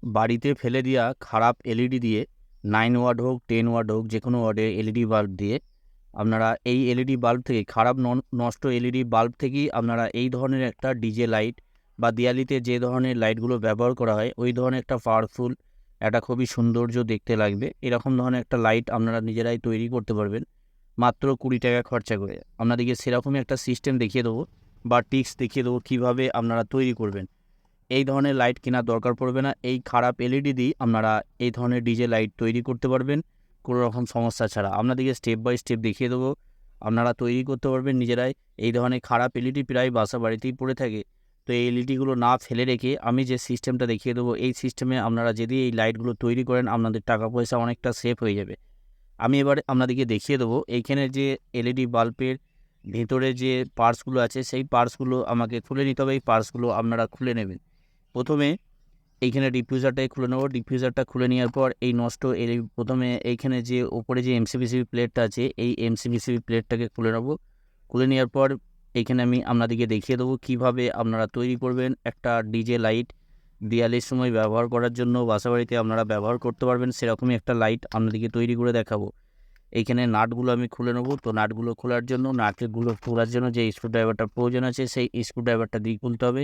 বাড়িতে ফেলে দেওয়া খারাপ এলইডি দিয়ে 9 ওয়াট হোক 10 ওয়াট হোক যে কোনো ওয়াটের এলইডি বাল্ব দিয়ে আপনারা এই এলইডি বাল্ব থেকে খারাপ নষ্ট এলইডি বাল্ব থেকেই আপনারা এই ধরনের একটা ডিজে লাইট বা দিওয়ালিতে যে ধরনের লাইটগুলো ব্যবহার করা হয় ওই ধরনের একটা পাওয়ারফুল একটা খুবই সৌন্দর্য দেখতে লাগবে এরকম ধরনের একটা লাইট আপনারা নিজেরাই তৈরি করতে পারবেন মাত্র 20 টাকা খরচা করে। আপনাদেরকে সেরকমই একটা সিস্টেম দেখিয়ে দেবো বা টিক্স দেখিয়ে দেবো কীভাবে আপনারা তৈরি করবেন। এই ধরনের লাইট কেনার দরকার পড়বে না, এই খারাপ এলইডি দিয়ে আপনারা এই ধরনের ডিজে লাইট তৈরি করতে পারবেন কোনো রকম সমস্যা ছাড়া। আপনাদেরকে স্টেপ বাই স্টেপ দেখিয়ে দেবো, আপনারা তৈরি করতে পারবেন নিজেরাই। এই ধরনের খারাপ এলইডি প্রায় বাসা বাড়িতেই পড়ে থাকে, তো এই এলইডিগুলো না ফেলে রেখে আমি যে সিস্টেমটা দেখিয়ে দেবো এই সিস্টেমে আপনারা যদি এই লাইটগুলো তৈরি করেন আপনাদের টাকা পয়সা অনেকটা সেভ হয়ে যাবে। আমি এবার আপনাদেরকে দেখিয়ে দেবো এইখানে যে এলইডি বাল্বের ভেতরে যে পার্টসগুলো আছে সেই পার্টসগুলো আমাকে খুলে নিতে হবে। এই পার্টসগুলো আপনারা খুলে নেবেন। প্রথমে এইখানে ডিফিউজারটাই খুলে নেব। ডিফিউজারটা খুলে নেওয়ার পর এই নষ্ট প্রথমে এইখানে যে ওপরে যে এমসিবিসিবি প্লেটটা আছে এই এমসিবিসিবি প্লেটটাকে খুলে নেব। খুলে নেওয়ার পর এইখানে আমি আপনাদেরকে দেখিয়ে দেবো কীভাবে আপনারা তৈরি করবেন একটা ডিজে লাইট। দিওয়ালির সময় ব্যবহার করার জন্য বাসাবাড়িতে আপনারা ব্যবহার করতে পারবেন সেরকমই একটা লাইট আপনাদেরকে তৈরি করে দেখাবো। এইখানে নাটগুলো আমি খুলে নেব। তো নাটগুলো খোলার জন্য নাটগুলো খোলার জন্য যে স্ক্রুড্রাইভারটা প্রয়োজন আছে সেই স্ক্রুড্রাইভারটা দিয়ে খুলতে হবে,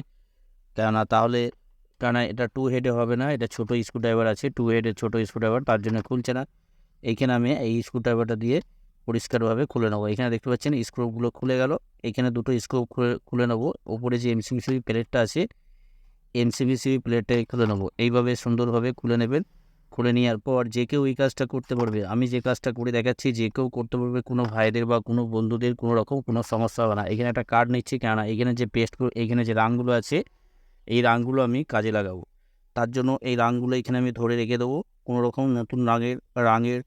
কেননা এটা 2 হেডে হবে না, এটা ছোটো স্ক্রুড্রাইভার আছে 2 হেডের ছোটো স্ক্রুড্রাইভার, তার জন্য খুলছে না। এইখানে আমি এই স্ক্রুড্রাইভারটা দিয়ে পরিষ্কারভাবে খুলে নেবো। এখানে দেখতে পাচ্ছেন স্ক্রুগুলো খুলে গেল। এখানে দুটো স্ক্রু খুলে নেবো। ওপরে যে এমসিবিসিবি প্লেটটা আছে এমসিবিসিবি প্লেটটাই খুলে নেবো। এইভাবে সুন্দরভাবে খুলে নেবেন। খুলে নেওয়ার পর যে কেউ এই কাজটা করতে পারবে, আমি যে কাজটা করে দেখাচ্ছি যে কেউ করতে পারবে, কোনো ভাইদের বা কোনো বন্ধুদের কোনো রকম কোনো সমস্যা হবে না। এখানে একটা কার্ড নিচ্ছি, কেননা এখানে যে পেস্টগুলো এখানে যে রাঙগুলো আছে এই রাঙগুলো আমি কাজে লাগাবো। তার জন্য এই রাঙগুলো এখানে আমি ধরে রেখে দেবো। কোনো রকম নতুন রাঙের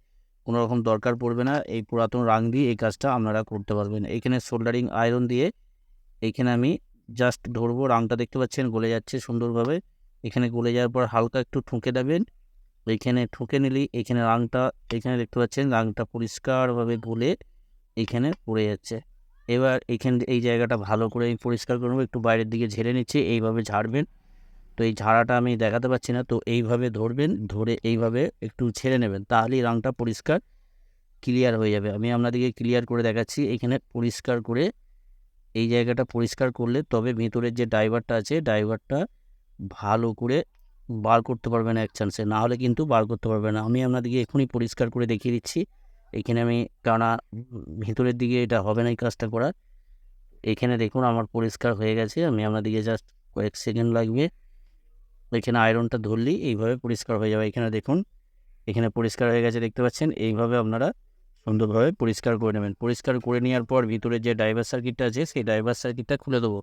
কোনো রকম দরকার পড়বে না। এই পুরাতন রাঙ দিয়ে এই কাজটা আপনারা করতে পারবেন। এখানে সোল্ডারিং আয়রন দিয়ে এইখানে আমি জাস্ট ধরবো। রাঙটা দেখতে পাচ্ছেন গলে যাচ্ছে সুন্দরভাবে। এখানে গলে যাওয়ার পর হালকা একটু ঠুকে দেবেন। এইখানে ঠুকে নিলেই এখানে রাঙটা এখানে দেখতে পাচ্ছেন রাঙটা পরিষ্কারভাবে গলে এইখানে পড়ে যাচ্ছে। এবার এই জায়গাটা ভালো করে আমি পরিষ্কার করবো। একটু বাইরের দিকে ঝেড়ে নিচ্ছি, এইভাবে ঝাড়বেন। তো এই ঝাড়াটা আমি দেখাতে পাচ্ছি না, তো এইভাবে ধরবেন, ধরে এইভাবে একটু ছেড়ে নেবেন, তাহলেই রাঙটা পরিষ্কার ক্লিয়ার হয়ে যাবে। আমি আপনাদেরকে ক্লিয়ার করে দেখাচ্ছি। এখানে পরিষ্কার করে এই জায়গাটা পরিষ্কার করলে তবে ভিতরের যে ড্রাইভারটা আছে ড্রাইভারটা ভালো করে বার করতে পারবে না এক চান্সে, না হলে কিন্তু বার করতে পারবে না। আমি আপনাদেরকে এখনই পরিষ্কার করে দেখিয়ে দিচ্ছি। এখানে আমি টানা ভিতরের দিকে এটা হবে না এই কাজটা করা। এখানে দেখুন আমার পরিষ্কার হয়ে গেছে। আমি আপনাদেরকে জাস্ট কয়েক সেকেন্ড লাগবে। এখানে আয়রনটা ধরলেই এইভাবে পরিষ্কার হয়ে যাবে। এখানে দেখুন এখানে পরিষ্কার হয়ে গেছে দেখতে পাচ্ছেন। এইভাবে আপনারা সুন্দরভাবে পরিষ্কার করে নেবেন। পরিষ্কার করে নেওয়ার পর ভিতরে যে ড্রাইভার সার্কিটটা আছে সেই ড্রাইভার সার্কিটটা খুলে দেবো।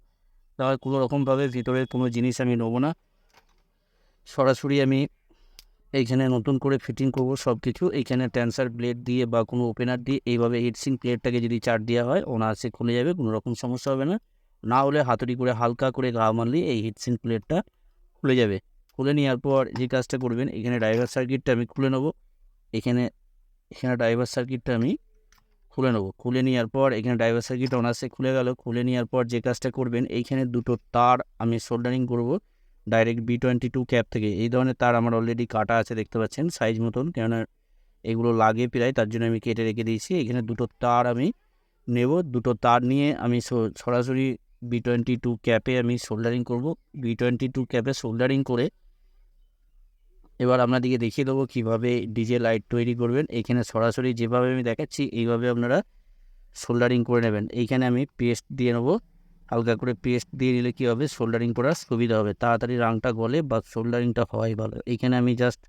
তাহলে কোনো রকমভাবে ভিতরের কোনো জিনিস আমি নেবো না, সরাসরি আমি এইখানে নতুন করে ফিটিং করব সব কিছু। এইখানে ট্যান্সার ব্লেড দিয়ে বা কোনো ওপেনার দিয়ে এইভাবে হিটসিং প্লেটটাকে যদি চার দেওয়া হয় অনায়াসে খুলে যাবে, কোনো রকম সমস্যা হবে না। না হলে হাতুড়ি করে হালকা করে ঘা মারলে এই হিটসিং প্লেটটা খুলে যাবে। খুলে নেওয়ার পর যে কাজটা করবেন এখানে ড্রাইভার সার্কিটটা আমি খুলে নেবো। এখানে ড্রাইভার সার্কিটটা আমি খুলে নেবো। খুলে নেওয়ার পর এখানে ড্রাইভার সার্কিট অনায়াসে খুলে গেল। খুলে নেওয়ার পর যে কাজটা করবেন এইখানে দুটো তার আমি সোল্ডারিং করব ডাইরেক্ট B22 ক্যাপ থেকে। এই ধরনের তার আমার অলরেডি কাটা আছে দেখতে পাচ্ছেন সাইজ মতন, কেননা এগুলো লাগে প্রায়, তার জন্য আমি কেটে রেখে দিয়েছি। এখানে দুটো তার আমি নেব। দুটো তার নিয়ে আমি সরাসরি B22 ক্যাপে আমি সোল্ডারিং করব। B22 ক্যাপে সোল্ডারিং করে এবার আপনাদেরকে দেখিয়ে দেবো কীভাবে ডিজে লাইট তৈরি করবেন। এখানে সরাসরি যেভাবে আমি দেখাচ্ছি এইভাবে আপনারা সোল্ডারিং করে নেবেন। এইখানে আমি পেস্ট দিয়ে নেবো। হালকা করে পেস্ট দিয়ে নিলে কী হবে, সোল্ডারিং করার সুবিধা হবে, তাড়াতাড়ি রাংটা গলে বা সোল্ডারিংটা হওয়াই ভালো। এইখানে আমি জাস্ট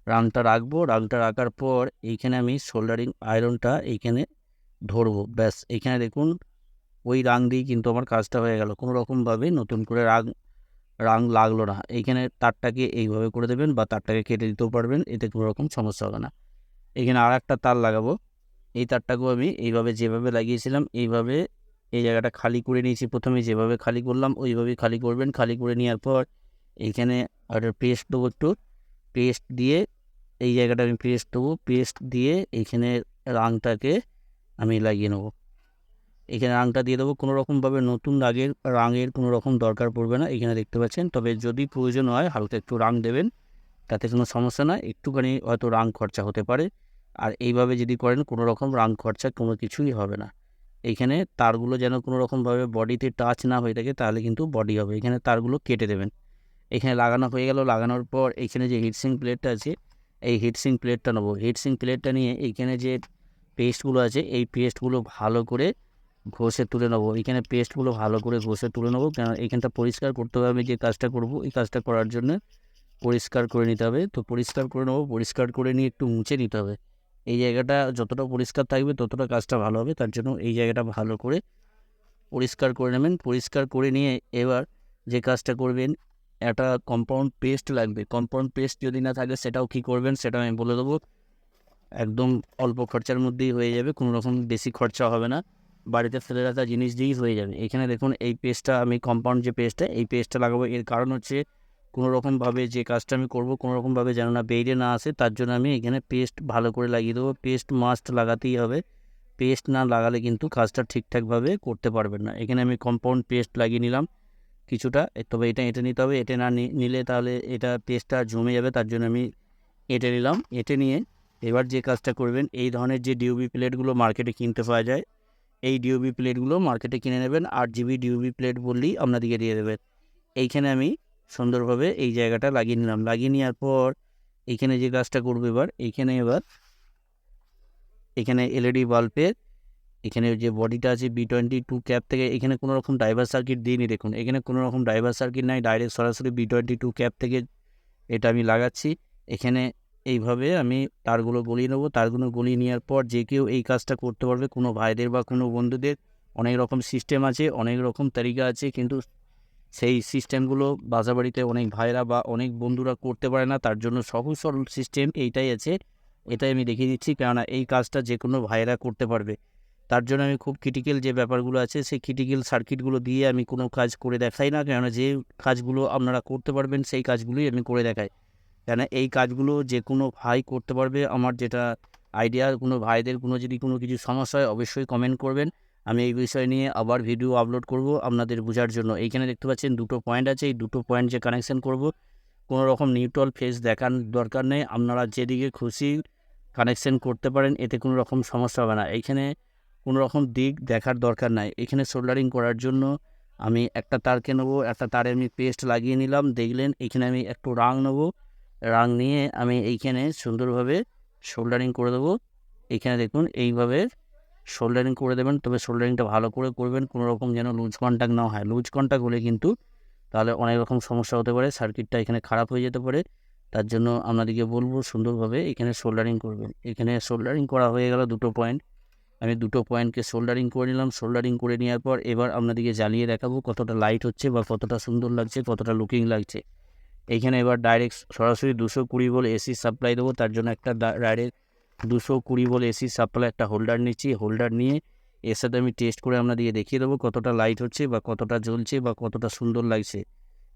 রাংটা রাখবো। রাংটা রাখার পর এইখানে আমি সোল্ডারিং আয়রনটা এইখানে ধরবো। ব্যাস এইখানে দেখুন ওই রাং দিয়েই কিন্তু আমার কাজটা হয়ে গেল। কোনো রকমভাবে নতুন করে রাং লাগলো না। এইখানে তারটাকে এইভাবে করে দেবেন বা তারটাকে কেটে দিতেও পারবেন, এতে কোনো রকম সমস্যা হবে না। এখানে আর একটা তার লাগাবো। এই তারটাকেও আমি এইভাবে যেভাবে লাগিয়েছিলাম এইভাবে এই জায়গাটা খালি করে নিয়েছি। প্রথমে যেভাবে খালি করলাম ওইভাবেই খালি করবেন। খালি করে নেওয়ার পর এইখানে একটা পেস্ট দেবো, একটু পেস্ট দিয়ে এই জায়গাটা আমি পেস্ট দেবো। পেস্ট দিয়ে এইখানে রাংটাকে আমি লাগিয়ে নেবো। এখানে রাংটা দিয়ে দেবো। কোনো রকমভাবে নতুন রাঙের কোনো রকম দরকার পড়বে না, এখানে দেখতে পাচ্ছেন। তবে যদি প্রয়োজন হয় হালকা একটু রাং দেবেন, তাতে কোনো সমস্যা না, একটুখানি হয়তো রাং খরচা হতে পারে। আর এইভাবে যদি করেন কোনো রকম রাং খরচা কোনো কিছুই হবে না। এইখানে তারগুলো যেন কোনো রকমভাবে বডিতে টাচ না হয়ে থাকে, তাহলে কিন্তু বডি হবে। এখানে তারগুলো কেটে দেবেন। এখানে লাগানো হয়ে গেল। লাগানোর পর এইখানে যে হিটসিং প্লেটটা আছে, এই হিটসিং প্লেটটা নেবো। হিটসিং প্লেটটা নিয়ে এইখানে যে পেস্টগুলো আছে, এই পেস্টগুলো ভালো করে ঘষে তুলে নেবো। এখানে পেস্টগুলো ভালো করে ঘষে তুলে নেবো, কেন এখানটা পরিষ্কার করতে হবে। আমি যে কাজটা করব, এই কাজটা করার জন্য পরিষ্কার করে নিতে হবে। তো পরিষ্কার করে নেবো, পরিষ্কার করে নিয়ে একটু মুছে নিতে হবে। এই জায়গাটা যতটা পরিষ্কার থাকবে ততটা কাজটা ভালো হবে, তার জন্য এই জায়গাটা ভালো করে পরিষ্কার করে নেবেন। পরিষ্কার করে নিয়ে এবার যে কাজটা করবেন, একটা কম্পাউন্ড পেস্ট লাগবে। কম্পাউন্ড পেস্ট যদি না থাকে সেটাও কী করবেন সেটা আমি বলে দেবো। একদম অল্প খরচার মধ্যেই হয়ে যাবে, কোনো রকম বেশি খরচা হবে না, বাড়িতে ফেলে রাখা জিনিস দিয়েই হয়ে যাবে। এখানে দেখুন এই পেস্টটা, আমি কম্পাউন্ড যে পেস্টটা, এই পেস্টটা লাগাবো। এর কারণ হচ্ছে কোনো রকমভাবে যে কাজটা আমি করব কোনো রকমভাবে যেন না বেরিয়ে না আসে, তার জন্য আমি এখানে পেস্ট ভালো করে লাগিয়ে দেবো। পেস্ট মাস্ট লাগাতেই হবে, পেস্ট না লাগালে কিন্তু কাজটা ঠিকঠাকভাবে করতে পারবেন না। এখানে আমি কম্পাউন্ড পেস্ট লাগিয়ে নিলাম কিছুটা, তবে এটা নিতে হবে। এটা না নিলে তাহলে এটা পেস্টটা জমে যাবে, তার জন্য আমি এঁটে নিলাম। এঁটে নিয়ে এবার যে কাজটা করবেন, এই ধরনের যে ডিউবি প্লেটগুলো মার্কেটে কিনতে পাওয়া যায়, এই ডিউবি প্লেটগুলো মার্কেটে কিনে নেবেন। RGB ডিউবি প্লেট বললেই আপনাদেরকে দিয়ে দেবেন। এইখানে আমি সুন্দরভাবে এই জায়গাটা লাগিয়ে নিলাম। লাগিয়ে নেওয়ার পর এইখানে যে কাজটা করবো এবার, এখানে LED বাল্বের এখানে যে বডিটা আছে B22 ক্যাপ থেকে, এখানে কোনো রকম ড্রাইভার সার্কিট দিইনি। দেখুন এখানে কোনো রকম ড্রাইভার সার্কিট নাই, ডাইরেক্ট সরাসরি B22 ক্যাপ থেকে এটা আমি লাগাচ্ছি। এখানে এইভাবে আমি তারগুলো গলিয়ে নেবো। তারগুলো গলিয়ে নেওয়ার পর যে কেউ এই কাজটা করতে পারবে, কোনো ভাইদের বা কোনো বন্ধুদের অনেক রকম সিস্টেম আছে, অনেক রকম তারিকা আছে, কিন্তু সেই সিস্টেমগুলো বাসাবাড়িতে অনেক ভাইরা বা অনেক বন্ধুরা করতে পারে না। তার জন্য সহজ সরল সিস্টেম এইটাই আছে, এটাই আমি দেখিয়ে দিচ্ছি, কেননা এই কাজটা যে কোনো ভাইরা করতে পারবে। তার জন্য আমি খুব ক্রিটিক্যাল যে ব্যাপারগুলো আছে, সেই ক্রিটিক্যাল সার্কিটগুলো দিয়ে আমি কোনো কাজ করে দেখাই না, কেননা যে কাজগুলো আপনারা করতে পারবেন সেই কাজগুলোই আমি করে দেখাই। কেন এই কাজগুলো যে কোনো ভাই করতে পারবে। আমার যেটা আইডিয়া, কোনো ভাইদের যদি কোনো কিছু সমস্যা হয় অবশ্যই কমেন্ট করবেন, আমি এই বিষয় নিয়ে আবার ভিডিও আপলোড করব আপনাদের বোঝার জন্য। এইখানে দেখতে পাচ্ছেন দুটো পয়েন্ট আছে, এই দুটো পয়েন্ট যে কানেকশন করব, কোনো রকম নিউট্রাল ফেজ দেখার দরকার নেই, আপনারা যেদিকে খুশি কানেকশন করতে পারেন, এতে কোনো রকম সমস্যা হবে না। এইখানে কোনো রকম দিক দেখার দরকার নাই। এখানে সোল্ডারিং করার জন্য আমি একটা তারকে নেবো, একটা তারে আমি পেস্ট লাগিয়ে নিলাম। দেখলেন এখানে আমি একটু রাং নেবো, রাং নিয়ে আমি এইখানে সুন্দরভাবে সোল্ডারিং করে দেবো। এইখানে দেখুন এইভাবে সোল্ডারিং করে দেবেন, তবে সোল্ডারিংটা ভালো করে করবেন, কোনো রকম যেন লুজ কন্ট্যাক্ট না হয়। লুজ কন্ট্যাক্ট হলে কিন্তু তাহলে অনেক রকম সমস্যা হতে পারে, সার্কিটটা এখানে খারাপ হয়ে যেতে পারে। তার জন্য আপনাদেরকে বলবো সুন্দরভাবে এখানে সোল্ডারিং করবেন। এখানে সোল্ডারিং করা হয়ে গেল দুটো পয়েন্ট, আমি দুটো পয়েন্টকে সোল্ডারিং করে নিলাম। সোল্ডারিং করে নেওয়ার পর এবার আপনাদেরকে জ্বালিয়ে দেখাবো কতটা লাইট হচ্ছে বা কতটা সুন্দর লাগছে, কতটা লুকিং লাগছে। এইখানে এবার ডাইরেক্ট সরাসরি 220 ভোল্ট এসি সাপ্লাই দেবো, তার জন্য একটা ডাইরেক্ট 220 ভোল্ট এসি সাপ্লাই একটা হোল্ডার নিচ্ছি। হোল্ডার নিয়ে এর সাথে আমি টেস্ট করে আপনাদেরকে দেখিয়ে দেবো কতটা লাইট হচ্ছে বা কতটা জ্বলছে বা কতটা সুন্দর লাগছে।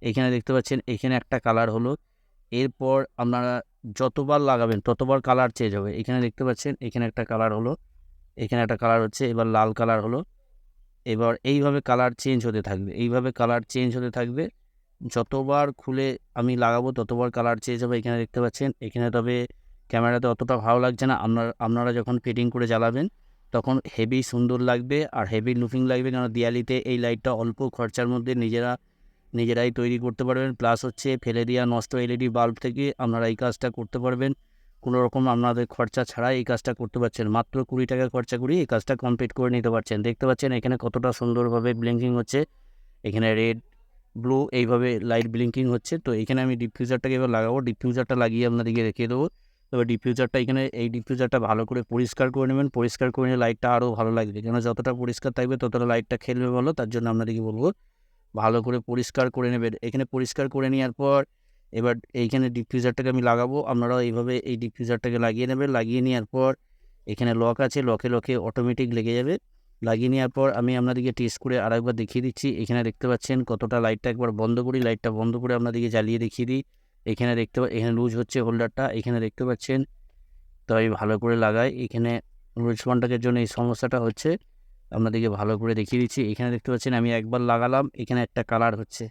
এখানে দেখতে পাচ্ছেন এখানে একটা কালার হলো। এরপর আপনারা যতবার লাগাবেন ততবার কালার চেঞ্জ হবে। এখানে দেখতে পাচ্ছেন এখানে একটা কালার হলো, এখানে একটা কালার হচ্ছে, এবার লাল কালার হলো। এবার এইভাবে কালার চেঞ্জ হতে থাকবে, এইভাবে কালার চেঞ্জ হতে থাকবে। যতবার খুলে আমি লাগাবো ততবার কালার চেঞ্জ হবে। এখানে দেখতে পাচ্ছেন এখানে, তবে ক্যামেরাতে অতটা ভালো লাগছে না, আপনারা যখন ফিটিং করে জ্বালাবেন তখন হেভি সুন্দর লাগবে আর হেভি লুকিং লাগবে, কারণ দিওয়ালিতে এই লাইটটা অল্প খরচার মধ্যে নিজেরাই তৈরি করতে পারবেন। প্লাস হচ্ছে ফেলে দেওয়া নষ্ট LED বাল্ব থেকে আপনারা এই কাজটা করতে পারবেন, কোনো রকম আপনাদের খরচা ছাড়াই এই কাজটা করতে পারছেন। মাত্র 20 টাকা খরচা করি এই কাজটা কমপ্লিট করে নিতে পারছেন। দেখতে পাচ্ছেন এখানে কতটা সুন্দরভাবে ব্লিঙ্কিং হচ্ছে, এখানে রেড ব্লু এইভাবে লাইট ব্লিঙ্কিং হচ্ছে। তো এখানে আমি ডিফিউজারটাকে এবার লাগাবো, ডিফিউজারটা লাগিয়ে আপনাদেরকে রেখে দেবো। তবে ডিফিউজারটা এখানে এই ডিফিউজারটা ভালো করে পরিষ্কার করে নেবেন, পরিষ্কার করে নিলে লাইটটা আরও ভালো লাগবে, কেন যতটা পরিষ্কার থাকবে ততটা লাইটটা খেলবে ভালো। তার জন্য আপনাদেরকে বলবো ভালো করে পরিষ্কার করে নেবেন। এখানে পরিষ্কার করে নেওয়ার পর এবার এইখানে ডিফিউজারটাকে আমি লাগাবো, আপনারাও এইভাবে এই ডিফিউজারটাকে লাগিয়ে নেবেন। লাগিয়ে নেওয়ার পর এখানে লক আছে, লকে অটোমেটিক লেগে যাবে। লাগিয়ে নেওয়ার পর আমি আপনাদেরকে টেস্ট করে আরেকবার দেখিয়ে দিচ্ছি। এখানে দেখতে পাচ্ছেন কতটা, লাইটটা একবার বন্ধ করি, লাইটটা বন্ধ করে আপনাদেরকে জ্বালিয়ে দেখিয়ে দিই। এখানে এখানে লুজ হচ্ছে হোল্ডারটা, এখানে দেখতে পাচ্ছেন। তো আমি ভালো করে লাগাই, এখানে লুজ কন্টাক্টের জন্য এই সমস্যাটা হচ্ছে, আপনাদেরকে ভালো করে দেখিয়ে দিচ্ছি। এখানে দেখতে পাচ্ছেন আমি একবার লাগালাম, এখানে একটা কালার হচ্ছে।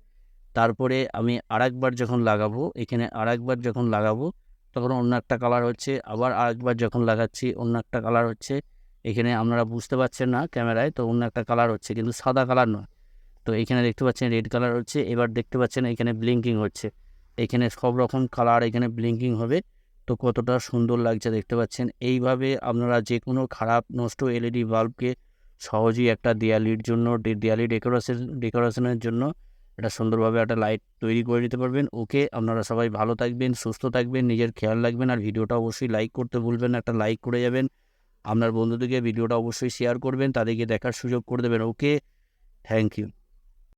তারপরে আমি আরেকবার যখন লাগাবো, এখানে আরেকবার যখন লাগাবো তখন অন্য একটা কালার হচ্ছে, আবার আরেকবার যখন লাগাচ্ছি অন্য একটা কালার হচ্ছে। এখানে আপনারা বুঝতে পারছেন না ক্যামেরায়, তো অন্য একটা কালার হচ্ছে কিন্তু সাদা কালার নয়। তো এখানে দেখতে পাচ্ছেন রেড কালার হচ্ছে, এবার দেখতে পাচ্ছেন এখানে ব্লিঙ্কিং হচ্ছে। এখানে সব রকম কালার এখানে ব্লিঙ্কিং হবে। তো কতটা সুন্দর লাগছে দেখতে পাচ্ছেন। এইভাবে আপনারা যে কোনো খারাপ নষ্ট এলইডি বাল্বকে সহজেই একটা দেয়ালির জন্য দেয়ালি ডেকোরেশনের জন্য এটা সুন্দরভাবে একটা লাইট তৈরি করে নিতে পারবেন। ওকে, আপনারা সবাই ভালো থাকবেন, সুস্থ থাকবেন, নিজের খেয়াল রাখবেন। আর ভিডিওটা অবশ্যই লাইক করতে ভুলবেন না, একটা লাইক করে যাবেন। আপনার বন্ধুদেরকে ভিডিওটা অবশ্যই শেয়ার করবেন, তাদেরকে দেখার সুযোগ করে দেবেন। ওকে, থ্যাংক ইউ।